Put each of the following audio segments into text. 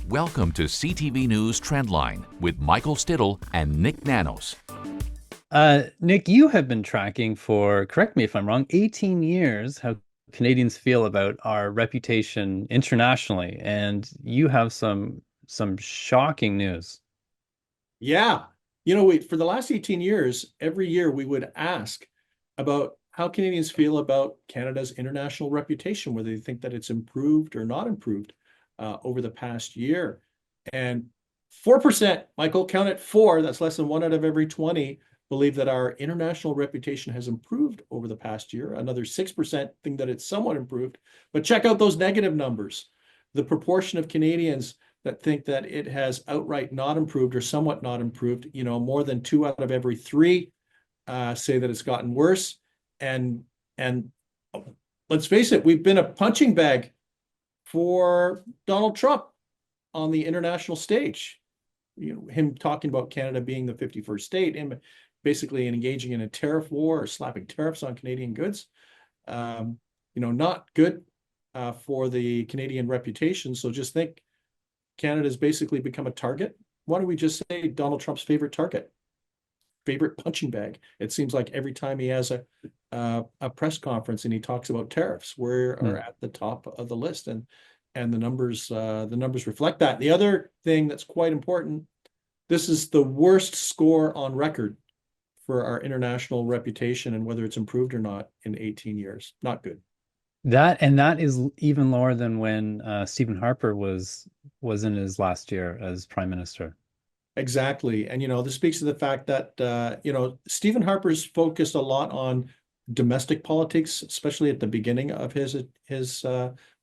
Welcome to CTV News Trendline with Michael Stittle and Nik Nanos. Nick, you have been tracking for, correct me if I'm wrong, 18 years how Canadians feel about our reputation internationally, and you have some shocking news. Yeah. For the last 18 years, every year we would ask about how Canadians feel about Canada's international reputation, whether they think that it's improved or not improved over the past year. And 4%, Michael, count it four, that's less than one out of every 20, believe that our international reputation has improved over the past year. Another 6% think that it's somewhat improved. But check out those negative numbers. The proportion of Canadians that think that it has outright not improved or somewhat not improved, more than two out of every three say that it's gotten worse. And let's face it, we've been a punching bag for Donald Trump on the international stage. Him talking about Canada being the 51st state, him basically engaging in a tariff war or slapping tariffs on Canadian goods. Not good for the Canadian reputation. So just think Canada's basically become a target. Why don't we just say Donald Trump's favorite target, favorite punching bag? It seems like every time he has a press conference and he talks about tariffs, we're at the top of the list, and the numbers reflect that. The other thing that's quite important, this is the worst score on record for our international reputation and whether it's improved or not in 18 years. Not good. That is even lower than when Stephen Harper was in his last year as Prime Minister. Exactly. And, this speaks to the fact that, Stephen Harper's focused a lot on domestic politics, especially at the beginning of his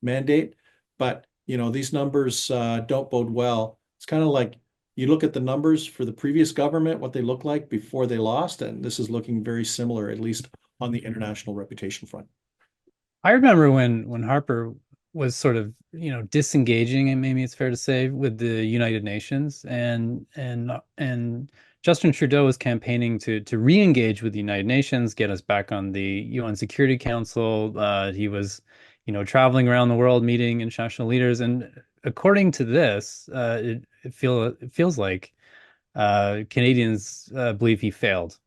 mandate. But, these numbers don't bode well. It's kind of like you look at the numbers for the previous government, what they look like before they lost, and this is looking very similar, at least on the international reputation front. I remember when Harper was sort of, disengaging, and maybe it's fair to say, with the United Nations, and Justin Trudeau was campaigning to re-engage with the United Nations, get us back on the UN Security Council. He was, traveling around the world, meeting international leaders, and according to this, it feels like Canadians believe he failed.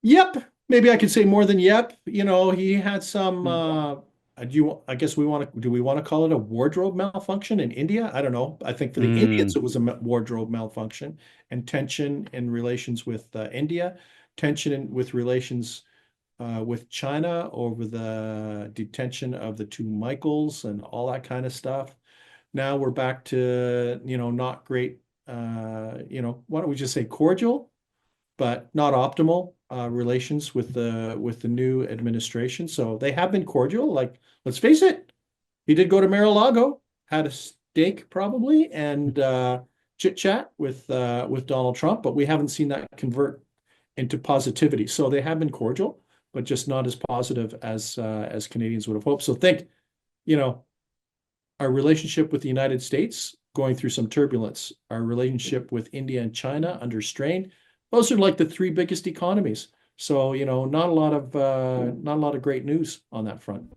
Yep. Maybe I could say more than yep. He had some do we want to call it a wardrobe malfunction in India? I don't know. I think for the Indians it was a wardrobe malfunction, and tension in relations with India, with relations with China over the detention of the two Michaels and all that kind of stuff. Now we're back to, not great, why don't we just say cordial, but not optimal relations with the new administration. So they have been cordial. Like, let's face it, he did go to Mar-a-Lago, had a steak probably, and chit chat with Donald Trump, but we haven't seen that convert into positivity. So they have been cordial, but just not as positive as Canadians would have hoped. So think, our relationship with the United States going through some turbulence, our relationship with India and China under strain. Those are like the three biggest economies. So, not a lot of great news on that front.